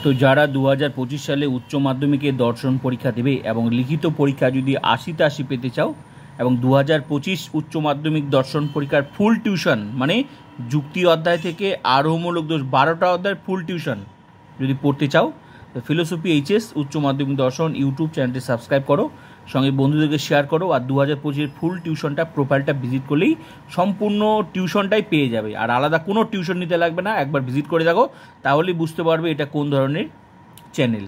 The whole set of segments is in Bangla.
তো যারা 2025 সালে উচ্চ মাধ্যমিকে দর্শন পরীক্ষা দেবে এবং লিখিত পরীক্ষা যদি 80তে 80 পেতে চাও এবং 2025 উচ্চ মাধ্যমিক দর্শন পরীক্ষার ফুল টিউশন মানে যুক্তি অধ্যায় থেকে আরোহমূলক দোষ 12টা অধ্যায়ের ফুল টিউশন যদি পড়তে চাও তো ফিলোসফি এইচএস উচ্চ মাধ্যমিক দর্শন ইউটিউব চ্যানেলটি সাবস্ক্রাইব করো, সঙ্গে বন্ধুদেরকে শেয়ার করো। আর 2025 ফুল টিউশনটা প্রোফাইলটা ভিজিট করলেই সম্পূর্ণ টিউশনটাই পেয়ে যাবে, আর আলাদা কোনো টিউশন নিতে লাগবে না। একবার ভিজিট করে দেখো, তাহলেই বুঝতে পারবে এটা কোন ধরনের চ্যানেল।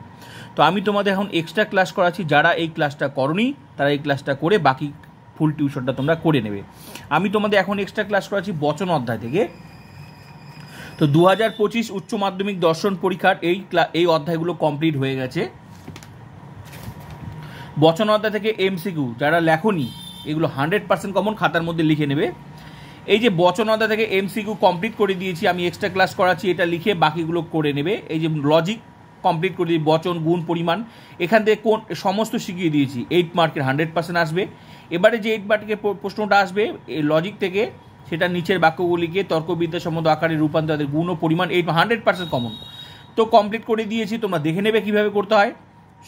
তো আমি তোমাদের এখন এক্সট্রা ক্লাস করাচ্ছি, যারা এই ক্লাসটা করনি তারা এই ক্লাসটা করে বাকি ফুল টিউশনটা তোমরা করে নেবে। আমি তোমাদের এখন এক্সট্রা ক্লাস করাচ্ছি বচন অধ্যায় থেকে। তো 2025 উচ্চ মাধ্যমিক দর্শন পরীক্ষার এই অধ্যায়গুলো কমপ্লিট হয়ে গেছে। বচন অধ্যায় থেকে এমসিকিউ যারা লেখনি এগুলো 100% কমন, খাতার মধ্যে লিখে নেবে। এই যে বচন অধ্যায় থেকে এমসিকিউ কমপ্লিট করে দিয়েছি, আমি এক্সট্রা ক্লাস করাচ্ছি, এটা লিখে বাকিগুলো করে নেবে। এই যে লজিক কমপ্লিট করে দিই, বচন, গুণ, পরিমাণ, এখান থেকে কোন সমস্ত শিখিয়ে দিয়েছি। 8 মার্কের 100% আসবে। এবারে যে 8 মার্কের প্রশ্নটা আসবে এই লজিক থেকে, সেটা নিচের বাক্যগুলিকে তর্কবিদ্যাসম্মত আকারে রূপান্তর, তাদের গুণ ও পরিমাণ, 100% কমন। তো কমপ্লিট করে দিয়েছি, তোমরা দেখে নেবে কীভাবে করতে হয়।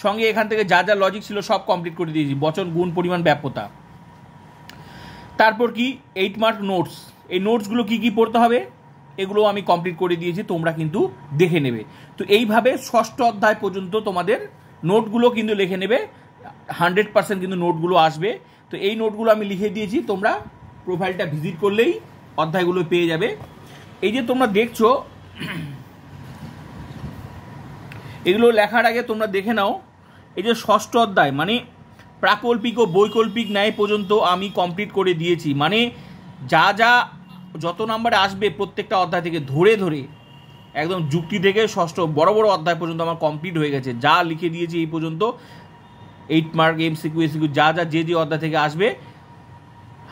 সঙ্গে এখান থেকে যা যা লজিক ছিল সব কমপ্লিট করে দিয়েছি, বচন, গুণ, পরিমাণ, ব্যাপ্যতা। তারপর কি 8 মার্ক নোটস, এই নোটসগুলো কি কি পড়তে হবে এগুলো আমি কমপ্লিট করে দিয়েছি, তোমরা কিন্তু দেখে নেবে। তো এইভাবে ষষ্ঠ অধ্যায় পর্যন্ত তোমাদের নোটগুলো কিন্তু লিখে নেবে, 100% কিন্তু নোটগুলো আসবে। তো এই নোটগুলো আমি লিখে দিয়েছি, তোমরা প্রোফাইলটা ভিজিট করলেই অধ্যায়গুলো পেয়ে যাবে। এই যে তোমরা দেখছো এগুলো লেখার আগে তোমরা দেখে নাও, এই যে ষষ্ঠ অধ্যায় মানে প্রাকল্পিক ও বৈকল্পিক ন্যায় পর্যন্ত আমি কমপ্লিট করে দিয়েছি। মানে যা যা যত নাম্বারে আসবে প্রত্যেকটা অধ্যায় থেকে ধরে ধরে একদম যুক্তি থেকে ষষ্ঠ বড় বড় অধ্যায় পর্যন্ত আমার কমপ্লিট হয়ে গেছে, যা লিখে দিয়েছি এই পর্যন্ত। 8 মার্ক এমসিকিউ এসিকিউ যা যা যে অধ্যায় থেকে আসবে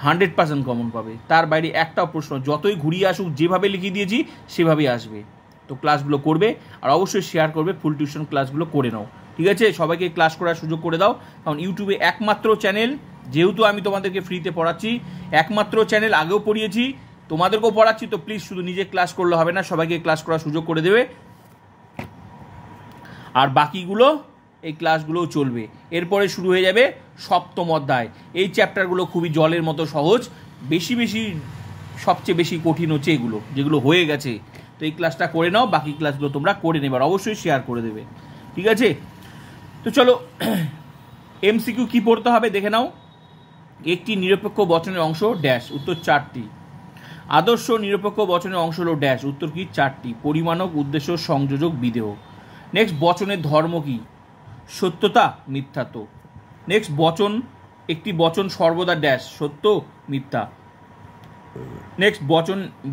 100% কমন পাবে, তার বাইরে একটাও প্রশ্ন যতই ঘুরিয়ে আসুক যেভাবে লিখে দিয়েছি সেভাবেই আসবে। তো ক্লাসগুলো করবে আর অবশ্যই শেয়ার করবে, ফুল টিউশন ক্লাসগুলো করে নাও, ঠিক আছে? সবাইকে ক্লাস করার সুযোগ করে দাও, কারণ ইউটিউবে একমাত্র চ্যানেল, যেহেতু আমি তোমাদেরকে ফ্রিতে পড়াচ্ছি, একমাত্র চ্যানেল, আগেও পড়িয়েছি তোমাদেরকেও পড়াচ্ছি। তো প্লিজ শুধু নিজে ক্লাস করলে হবে না, সবাইকে ক্লাস করার সুযোগ করে দেবে, আর বাকিগুলো এই ক্লাসগুলোও চলবে। এরপরে শুরু হয়ে যাবে সপ্তম অধ্যায়। এই চ্যাপ্টারগুলো খুবই জলের মতো সহজ, সবচেয়ে বেশি কঠিন হচ্ছে এগুলো যেগুলো হয়ে গেছে। তো এই ক্লাসটা করে নাও, বাকি ক্লাসগুলো তোমরা করে নেবে আর অবশ্যই শেয়ার করে দেবে, ঠিক আছে? তো চলো এমসিকিউ কি পড়তে হবে দেখে নাও। একটি নিরপেক্ষ বচনের অংশ ড্যাশ, উত্তর 4টি। আদর্শ নিরপেক্ষ বচনের অংশ হলো ড্যাশ, উত্তর কি 4টি। পরিমাণক, উদ্দেশ্য, সংযোজক, বিধেয়। নেক্সট, বচনের ধর্ম কি? সত্যতা, মিথ্যাত্ব। নেক্সট, একটি বচন সর্বদা ড্যাশ, সত্য, মিথ্যা। নেক্সট,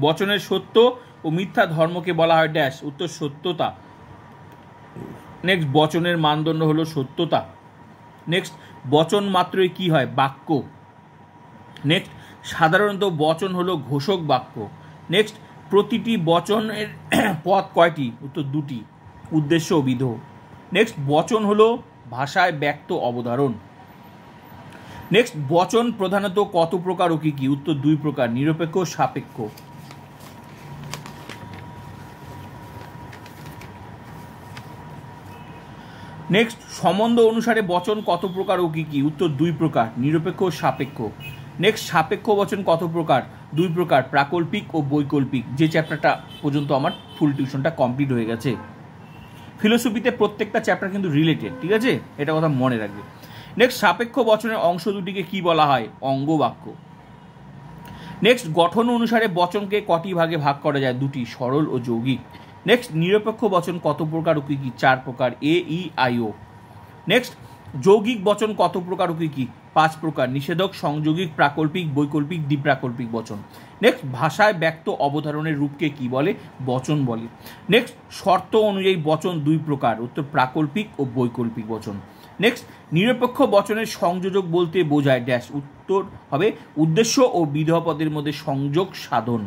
বচনের সত্য ও মিথ্যা ধর্মকে বলা হয় ড্যাশ, উত্তর সত্যতা। নেক্সট, বচনের মানদণ্ড হলো সত্যতা। নেক্সট, বচন মাত্রই কি হয়? বাক্য। নেক্সট, সাধারণত বচন হলো ঘোষক বাক্য। নেক্সট, প্রতিটি বচনের পদ কয়টি? উত্তর 2টি, উদ্দেশ্য ও বিধেয়। নেক্সট, বচন হলো ভাষায় ব্যক্ত অবধারণ। নেক্সট, বচন প্রধানত কত প্রকার ও কি কি? উত্তর 2 প্রকার, নিরপেক্ষ, সাপেক্ষ। নেক্সট, সম্বন্ধ অনুসারে বচন কত প্রকার ও কি কি? উত্তর 2 প্রকার, নিরপেক্ষ, সাপেক্ষ। নেক্সট, সাপেক্ষ বচন কত প্রকার? 2 প্রকার, প্রাকল্পিক ও বৈকল্পিক। যে চ্যাপ্টারটা পর্যন্ত আমার ফুল টিউশনটা কমপ্লিট হয়ে গেছে। ফিলোসফিতে প্রত্যেকটা চ্যাপ্টার কিন্তু রিলেটেড, ঠিক আছে? এটা কথা মনে রাখবে। নেক্সট, সাপেক্ষ বচনের অংশ দুটিকে কি বলা হয়? অঙ্গ বাক্য। নেক্সট, গঠন অনুসারে বচনকে কটি ভাগে ভাগ করা যায়? 2টি, সরল ও যৌগিক। নেক্সট, নিরপেক্ষ বচন কত প্রকার ও কি কি? 4 প্রকার, এ, ই, আই, ও। নেক্সট, যৌগিক বচন কত প্রকার ও কি কি? 5 প্রকার, নিষেধক, সংযোগিক, প্রাকল্পিক, বৈকল্পিক, দ্বিপ্রাকল্পিক বচন। নেক্সট, ভাষায় ব্যক্ত অবধারণের রূপকে কি বলে? বচন বলে। নেক্সট, শর্ত অনুযায়ী বচন 2 প্রকার, উত্তর প্রাকল্পিক ও বৈকল্পিক বচন। নেক্সট, নিরপেক্ষ বচনের সংযোজক বলতে বোঝায় ড্যাশ, উত্তর হবে উদ্দেশ্য ও বিধেয় পদের মধ্যে সংযোগ সাধন।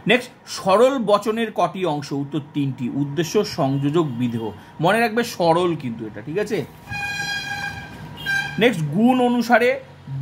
নেক্সট, সরল বচনের কটি অংশ? উত্তর 3টি, উদ্দেশ্য, সংযোজক, বিধেয়। মনে রাখবে সরল কিন্তু এটা, ঠিক আছে? নেক্সট, গুণ অনুসারে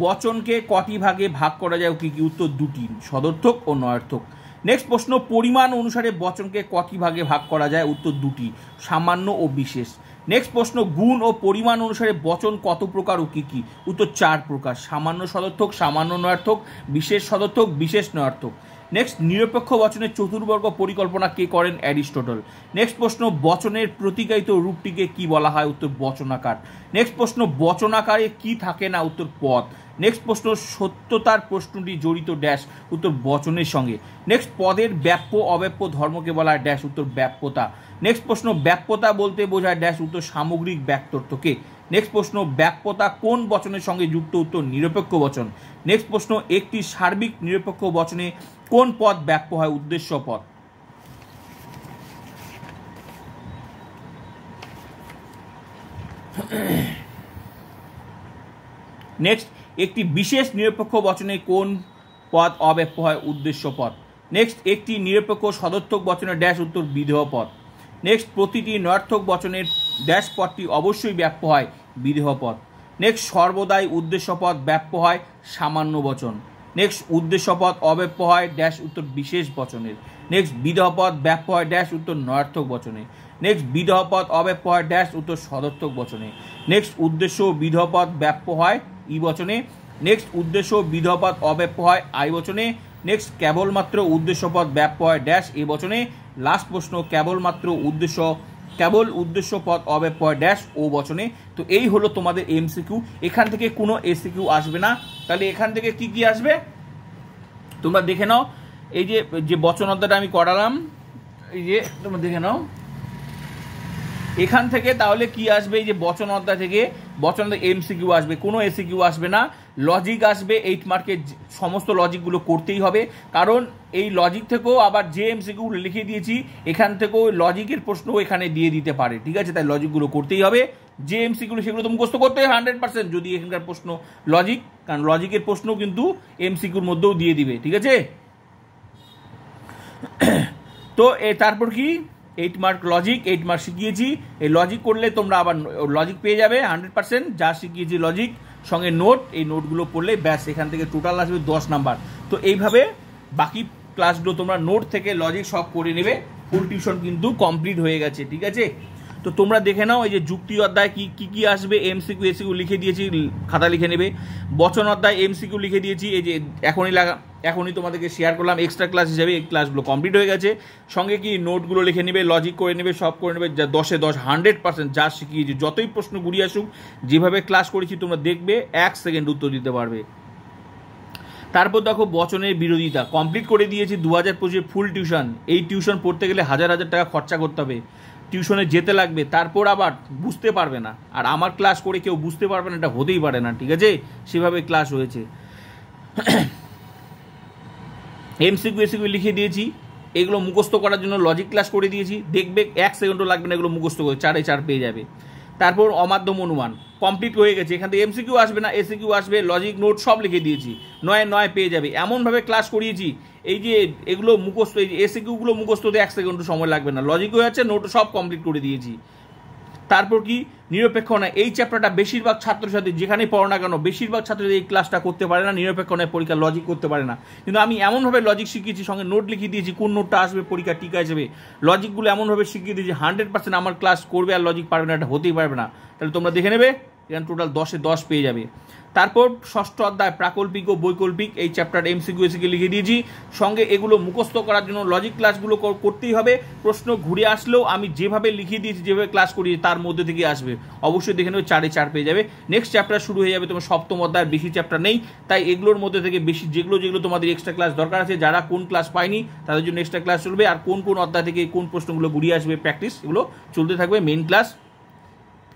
বচনকে কটি ভাগে ভাগ করা যায় কি কি? উত্তর 2টি, সদর্থক ও নয়ার্থক। নেক্সট প্রশ্ন, পরিমাণ অনুসারে বচনকে কটি ভাগে ভাগ করা যায়? উত্তর দুটি, সামান্য ও বিশেষ। নেক্সট প্রশ্ন, গুণ ও পরিমাণ অনুসারে বচন কত প্রকার ও কী কী? উত্তর 4 প্রকার, সামান্য সদর্থক, সামান্য নয়ার্থক, বিশেষ সদর্থক, বিশেষ নয়ার্থক। নেক্সট, নিরপেক্ষ বচনের চতুর্বর্গ পরিকল্পনা কে করেন? অ্যারিস্টটল। নেক্সট প্রশ্ন, বচনের প্রতিকায়িত রূপটিকে কি বলা হয়? উত্তর বচনাকার। নেক্সট প্রশ্ন, বচনাকারে কি থাকে না? উত্তর পদ। নেক্সট প্রশ্ন, সত্যতার প্রশ্নটি জড়িত ড্যাশ? উত্তর বচনের সঙ্গে। নেক্সট, পদের ব্যাপ্য অব্যাপ্য ধর্মকে বলা হয় ড্যাশ? উত্তর ব্যাপ্যতা। নেক্সট প্রশ্ন, ব্যাপ্যতা বলতে বোঝায় ড্যাশ? উত্তর সামগ্রিক ব্যক্তর্থকে। নেক্সট প্রশ্ন, ব্যাপ্যতা কোন বচনের সঙ্গে যুক্ত? উত্তর নিরপেক্ষ বচন। নেক্সট প্রশ্ন, একটি সার্বিক নিরপেক্ষ বচনে কোন পদ ব্যাপ্য হয়? উদ্দেশ্য পদ। নেক্সট, একটি বিশেষ নিরপেক্ষ বচনে কোন পদ অব্যাপ্য হয়? উদ্দেশ্য পদ। নেক্সট, একটি নিরপেক্ষ সদর্থক বচনের ড্যাশ? উত্তর বিধেয় পদ। নেক্সট, প্রতিটি নয়ার্থক বচনের ড্যাশ পদটি অবশ্যই ব্যাপ্য হয়? বিধেয় পদ। নেক্সট, সর্বদাই উদ্দেশ্য পদ ব্যাপ্য হয়? সামান্য বচন। নেক্সট, উদ্দেশ্য পদ অব্যাপ্য হয় ড্যাশ? উত্তর বিশেষ বচনের। নেক্সট, বিধেয় পদ ব্যাপ্য হয় ড্যাশ? উত্তর নয়ার্থক বচনে। নেক্সট, বিধেয় পদ অব্যাপ্য হয় ড্যাশ? উত্তর সদর্থক বচনে। নেক্সট, উদ্দেশ্য বিধেয় পদ ব্যাপ্য হয় ই বচনে। নেক্সট, উদ্দেশ্য বিধেয় পদ অব্যাপ্য হয় আই বচনে। নেক্সট, কেবলমাত্র উদ্দেশ্য পদ ব্যাপ্য হয় ড্যাশ? এ বচনে। লাস্ট প্রশ্ন, কেবল উদ্দেশ্য পদ অব্যাপ্য হয় ড্যাশ? ও বচনে। তো এই হলো তোমাদের এমসিকিউ। এখান থেকে কোনো এসিকিউ আসবে না। তাহলে এখান থেকে কি কি আসবে তোমরা দেখে নাও। এই যে বচন অধ্যায়টা আমি করালাম, এই যে তোমরা দেখে নাও এখান থেকে। তাহলে কি আসবে? এই যে বচন অধ্যায় থেকে বচন এমসিকিউ আসবে, কোনো এসিকিউ আসবে না। লজিক আসবে, 8 মার্কের সমস্ত লজিকগুলো করতেই হবে, কারণ এই লজিক থেকেও আবার যে এমসিকিউ লিখে দিয়েছি এখান থেকেও লজিকের প্রশ্নও এখানে দিয়ে দিতে পারে, ঠিক আছে? তাই লজিকগুলো করতেই হবে। যে এমসিকিউ সেগুলো তো মুখস্থ করতে হবে 100%, যদি এখানকার প্রশ্ন লজিক, কারণ লজিকের প্রশ্ন কিন্তু এমসিকিউর মধ্যেও দিয়ে দিবে, ঠিক আছে? তো তারপর কি 8 মার্ক লজিক, 8 মার্ক শিখিয়েছি। এই লজিক করলে তোমরা আবার লজিক পেয়ে যাবে 100%। যা শিখিয়েছি লজিক সঙ্গে নোট, এই নোটগুলো পড়লে ব্যাস এখান থেকে টোটাল আসবে 10 নাম্বার। তো এইভাবে বাকি ক্লাসগুলো তোমরা নোট থেকে লজিক সব করে নেবে। ফুল টিউশন কিন্তু কমপ্লিট হয়ে গেছে, ঠিক আছে? তো তোমরা দেখে নাও এই যে যুক্তি অধ্যায় কি আসবে, এমসিকিউ এসিকিউ লিখে দিয়েছি, খাতা লিখে নেবে। বচন অধ্যায় এমসিকিউ লিখে দিয়েছি, এই যে এখনই তোমাদেরকে শেয়ার করলাম এক্সট্রা ক্লাস হিসেবে। এই ক্লাসগুলো কমপ্লিট হয়ে গেছে। সঙ্গে কি নোটগুলো লিখে নেবে, লজিক করে নেবে, সব করে নেবে। যা 10-এ 10 100% যা শিখিয়েছি, যতই প্রশ্ন ঘুরিয়ে আসুক, যেভাবে ক্লাস করেছি তোমরা দেখবে 1 সেকেন্ড উত্তর দিতে পারবে। তারপর দেখো বচনের বিরোধিতা কমপ্লিট করে দিয়েছি 2025 ফুল টিউশন। এই টিউশন পড়তে গেলে হাজার টাকা খরচা করতে হবে, টিউশনে যেতে লাগবে, তারপর আবার বুঝতে পারবে না। আর আমার ক্লাস করে কেউ বুঝতে পারবে না, এটা হতেই পারে না, ঠিক আছে? সেভাবে ক্লাস হয়েছে। এমসিকিউ লিখে দিয়েছি, এগুলো মুখস্থ করার জন্য লজিক ক্লাস করে দিয়েছি, দেখবে 1 সেকেন্ডও লাগবে না এগুলো মুখস্থ করে, 4-এ 4 পেয়ে যাবে। তারপর অমাধ্যম অনুমান কমপ্লিট হয়ে গেছে, এখান থেকে এমসিকিউ আসবে না, এসিকিউ আসবে, লজিক নোট সব লিখে দিয়েছি, 9-9 পেয়ে যাবে। এমনভাবে ক্লাস করিয়েছি, এই যে এগুলো মুখস্থ, এই যে এসিকিউগুলো মুখস্থ হতে 1 সেকেন্ডও সময় লাগবে না, লজিকও আছে, নোটও সব কমপ্লিট করে দিয়েছি। তারপর কি নিরপেক্ষ নয়, এই চ্যাপ্টারটা বেশিরভাগ ছাত্রছাত্রী যেখানেই পড়ো না কেন, বেশিরভাগ ছাত্রদের এই ক্লাসটা করতে পারে না, নিরপেক্ষ নয় পরীক্ষা লজিক করতে পারে না। কিন্তু আমি এমনভাবে লজিক শিখিয়েছি, সঙ্গে নোট লিখিয়ে দিয়েছি, কোন নোটটা আসবে পরীক্ষা টিকা হিসেবে, লজিকগুলো এমনভাবে শিখিয়ে দিয়েছি 100% আমার ক্লাস করবে আর লজিক পারবে না, এটা হতেই পারবে না। তাহলে তোমরা দেখে নেবে, এখানে টোটাল 10-এ 10 পেয়ে যাবে। তারপর ষষ্ঠ অধ্যায় প্রাকল্পিক ও বৈকল্পিক, এই চ্যাপ্টার এমসিকিউ লিখে দিয়েছি, সঙ্গে এগুলো মুখস্থ করার জন্য লজিক ক্লাসগুলো করতেই হবে। প্রশ্ন ঘুরে আসলেও আমি যেভাবে লিখিয়ে দিয়েছি, যেভাবে ক্লাস করিয়েছি তার মধ্যে থেকে আসবে, অবশ্যই দেখে নেবে 4-এ 4 পেয়ে যাবে। নেক্সট চ্যাপ্টার শুরু হয়ে যাবে তোমার সপ্তম অধ্যায়, বেশি চ্যাপ্টার নেই, তাই এগুলোর মধ্যে থেকে বেশি যেগুলো তোমাদের এক্সট্রা ক্লাস দরকার আছে, যারা কোন ক্লাস পায়নি তাদের জন্য এক্সট্রা ক্লাস চলবে। আর কোন অধ্যায় থেকে কোন প্রশ্নগুলো ঘুরিয়ে আসবে প্র্যাকটিস, এগুলো চলতে থাকবে, মেইন ক্লাস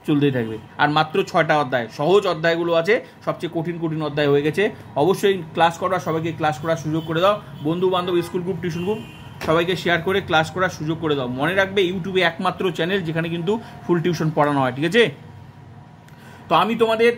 চলতেই থাকবে। আর মাত্র 6টা অধ্যায়, সহজ অধ্যায়গুলো আছে, সবচেয়ে কঠিন অধ্যায় হয়ে গেছে। অবশ্যই ক্লাস করা, সবাইকে ক্লাস করার সুযোগ করে দাও, বন্ধু বান্ধব, স্কুল গ্রুপ, টিউশন গ্রুপ সবাইকে শেয়ার করে ক্লাস করার সুযোগ করে দাও। মনে রাখবে ইউটিউবে একমাত্র চ্যানেল যেখানে কিন্তু ফুল টিউশন পড়ানো হয়, ঠিক আছে? তো আমি তোমাদের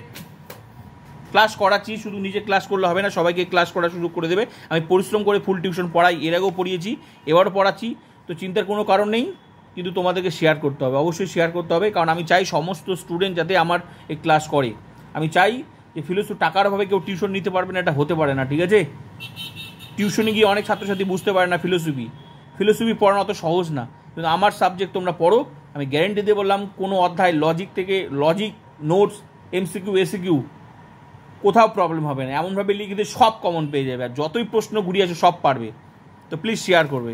ক্লাস করাচ্ছি, শুধু নিজে ক্লাস করলে হবে না, সবাইকে ক্লাস করার সুযোগ করে দেবে। আমি পরিশ্রম করে ফুল টিউশন পড়াই, এর আগেও পড়িয়েছি, এবারও পড়াচ্ছি, তো চিন্তার কোনো কারণ নেই। কিন্তু তোমাদেরকে শেয়ার করতে হবে, অবশ্যই শেয়ার করতে হবে, কারণ আমি চাই সমস্ত স্টুডেন্ট যাতে আমার এই ক্লাস করে। আমি চাই যে ফিলোসফি টাকার অভাবে কেউ টিউশন নিতে পারবে না, এটা হতে পারে না, ঠিক আছে? টিউশনে গিয়ে অনেক ছাত্রছাত্রী বুঝতে পারে না ফিলোসফি পড়ানো অত সহজ না, কিন্তু আমার সাবজেক্ট তোমরা পড়ো, আমি গ্যারেন্টি দিয়ে বললাম কোনো অধ্যায় লজিক নোটস এমসিকিউ এসিকিউ কোথাও প্রবলেম হবে না, এমনভাবে লিখে দিয়ে সব কমন পেয়ে যাবে, আর যতই প্রশ্ন ঘুরিয়ে আসে সব পারবে। তো প্লিজ শেয়ার করবে।